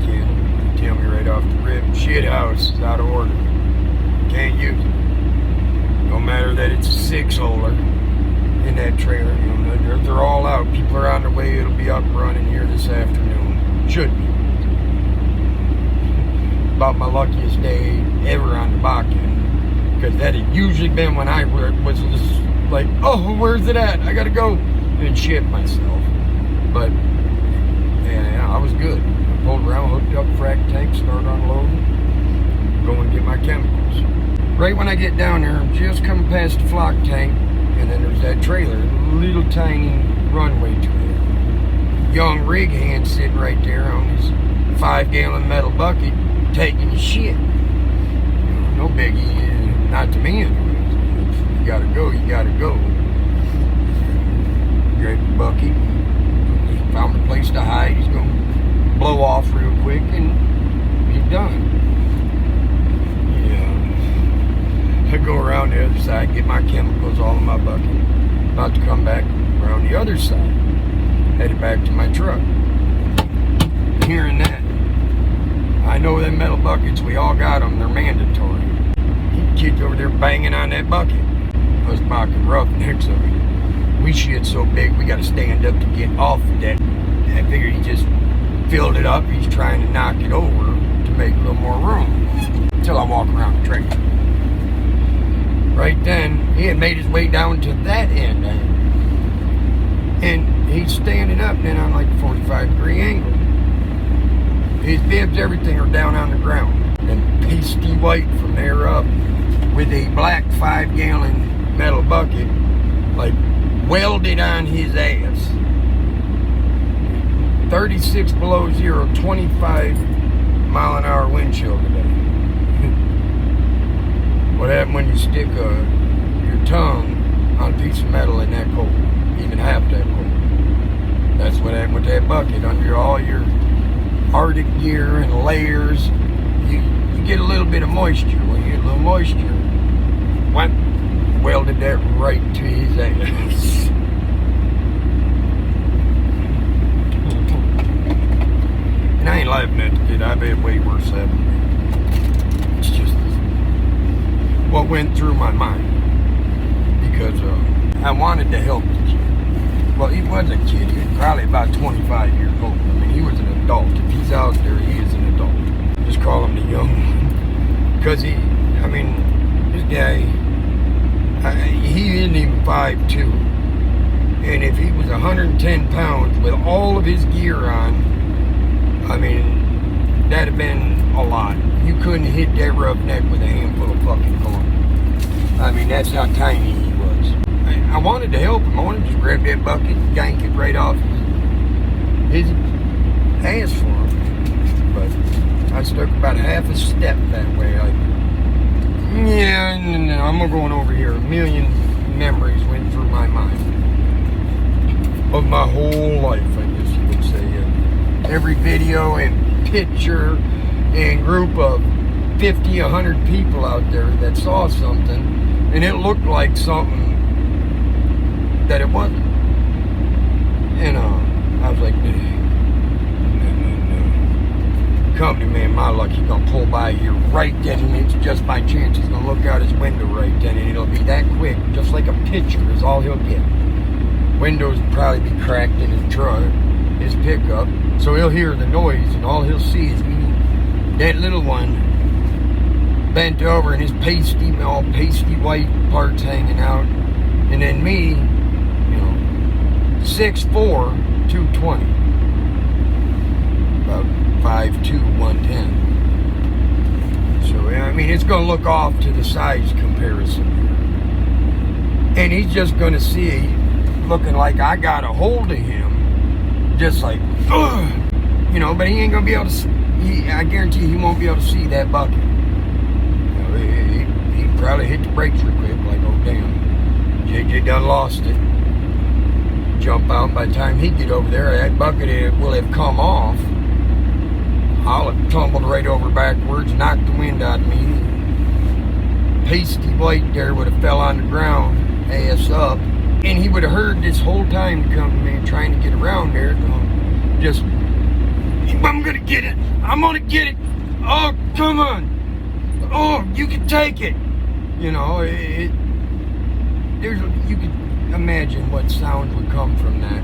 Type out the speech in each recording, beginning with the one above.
in. They tell me right off the rip, shit house is out of order. Can't use it. No matter that it's a 6-holer in that trailer. You know, they're all out. People are on their way. It'll be up and running here this afternoon. Should be. About my luckiest day ever on the Bakken, because that had usually been when I was just like, oh, where's it at? I gotta go, and shit myself. But yeah, I was good. I pulled around, hooked up frac tank, started unloading, go and get my chemicals. Right when I get down there, I'm just coming past the flock tank, and then there's that trailer, little tiny runway trailer. Young rig hand sitting right there on his 5-gallon metal bucket, taking his shit. No biggie, not to me anyways. You gotta go, you gotta go. Grab the bucket, he found a place to hide, he's gonna blow off real quick and be done. Yeah. I go around the other side, get my chemicals all in my bucket. About to come back around the other side. Headed back to my truck. Hearing that, I know them metal buckets, we all got them, they're mandatory. Kids over there banging on that bucket. Us Bakken roughnecks of it. We shit so big, we gotta stand up to get off of that. I figured he just filled it up, he's trying to knock it over to make a little more room. Until I walk around the trailer. Right then, he had made his way down to that end. And he's standing up then on like a 45-degree angle. His bibs, everything are down on the ground. And pasty white from there up with a black 5-gallon metal bucket, like welded on his ass. 36 below zero, 25-mile-an-hour wind chill today. What happened when you stick your tongue on a piece of metal in that cold, even half that cold? That's what happened with that bucket. Under all your Arctic gear and layers, you get a little bit of moisture. When you get a little moisture, what? Welded that right to his ass. And I ain't laughing at the kid. I've had way worse happening. It's just what went through my mind, because I wanted to help the kid. Well, he was a kid. He was probably about 25 years old. I mean, he was an adult. If he's out there, he is an adult. Just call him the young one. Because this guy, he isn't even 5'2". And if he was 110 pounds with all of his gear on, I mean, that'd have been a lot. You couldn't hit that roughneck with a handful of fucking corn. I mean, that's how tiny he was. I wanted to help him. I wanted to just grab that bucket and yank it right off his ass for him. But I took about half a step that way. Like, yeah, no, I'm going over here. A million memories went through my mind of my whole life, I guess you would say. Every video and picture and group of 50, 100 people out there that saw something, and it looked like something that it wasn't. And I was like, no. Company man, my luck, he's gonna pull by here right then, and it's just by chance he's gonna look out his window right then, and it'll be that quick, just like a picture is all he'll get. Windows will probably be cracked in his truck, his pickup, so he'll hear the noise, and all he'll see is me, that little one, bent over, and his all pasty white parts hanging out, and then me, 6'4", 220, about 5'2", 110. So, I mean, it's going to look off to the size comparison. And he's just going to see, looking like I got a hold of him, just like, ugh, but he ain't going to be able to, I guarantee he won't be able to see that bucket. He'd probably hit the brakes real quick, like, oh, damn, JJ done lost it. Jump out. By the time he get over there, that bucket will have come off. I'll have tumbled right over backwards, knocked the wind out of me. Pasty white there would have fell on the ground, ass up, and he would have heard this whole time to come to me trying to get around there, just I'm gonna get it. I'm gonna get it. Oh, come on. Oh, you can take it. You know, you can imagine what sounds would come from that.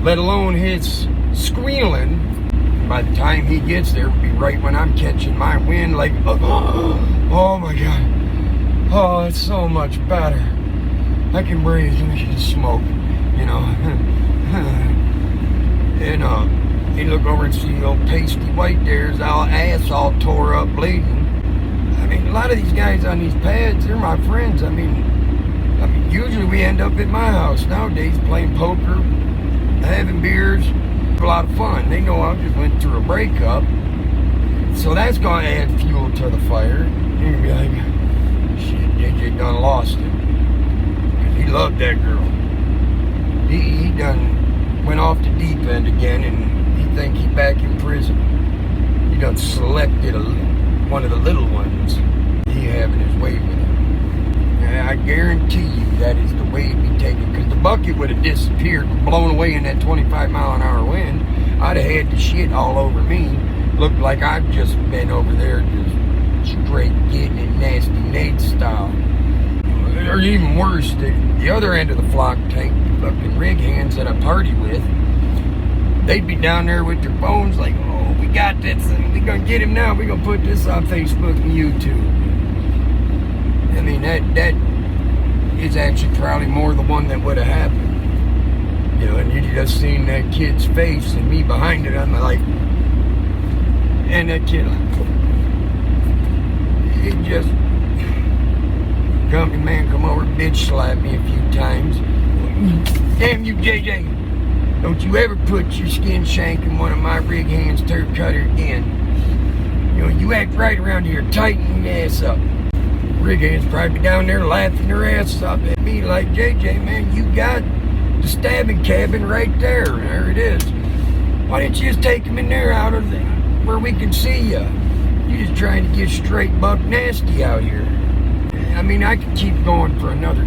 Let alone his squealing. By the time he gets there, it'll be right when I'm catching my wind. Like, oh my God. Oh, it's so much better. I can breathe and I can smoke, you know. And you look over and see old pasty white there's all ass all tore up, bleeding. I mean, a lot of these guys on these pads, they're my friends. I mean, usually we end up at my house nowadays playing poker, having beers, a lot of fun. They know I just went through a breakup, so that's going to add fuel to the fire. You're going to be like, shit, JJ done lost it. Because he loved that girl. He done went off the deep end again, and he think he back in prison. He done selected one of the little ones. He having his way with it. And I guarantee you that is the way it'd be taken, because the bucket would have disappeared, blown away in that 25-mile-an-hour wind. I'd have had the shit all over me. Looked like I've just been over there just straight getting it nasty Nate style. Or even worse, the other end of the flock tank, the fucking rig hands that I party with, they'd be down there with their phones like, oh, we got this, and we gonna get him now, we gonna put this on Facebook and YouTube. I mean, that is actually probably more the one that would have happened. You know, and you just seen that kid's face and me behind it, I'm like, and that kid, it just, company man come over, bitch slapped me a few times. Damn you, JJ. Don't you ever put your skin shank in one of my rig hands turd cutter again. You know, you act right around here, tighten your ass up. Rig hands probably down there laughing their ass up at me like, JJ, man, you got the stabbing cabin right there. There it is. Why didn't you just take him in there out of the, where we can see you? You just trying to get straight buck nasty out here. I mean, I could keep going for another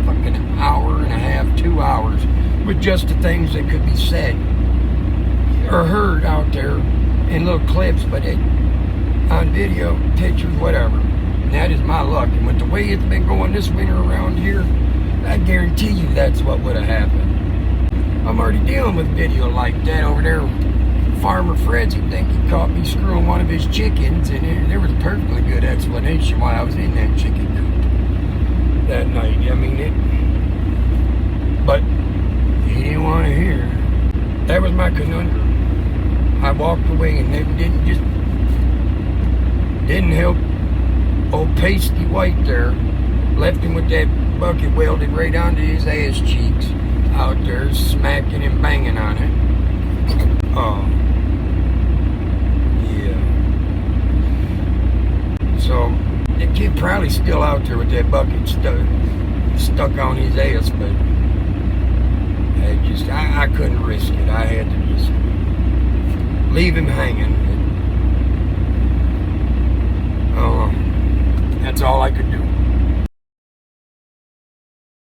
fucking hour and a half, 2 hours with just the things that could be said or heard out there in little clips, but on video, pictures, whatever. And that is my luck. And with the way it's been going this winter around here, I guarantee you that's what would have happened. I'm already dealing with video like that over there. Farmer Fred's, he'd think he caught me screwing one of his chickens, and there was a perfectly good explanation why I was in that chicken coop that night. I mean, but he didn't want to hear. That was my conundrum. I walked away, and they didn't help old pasty white there. Left him with that bucket welded right onto his ass cheeks, out there smacking and banging on it. So, the kid probably still out there with that bucket stuck on his ass, but I couldn't risk it. I had to just leave him hanging. That's all I could do.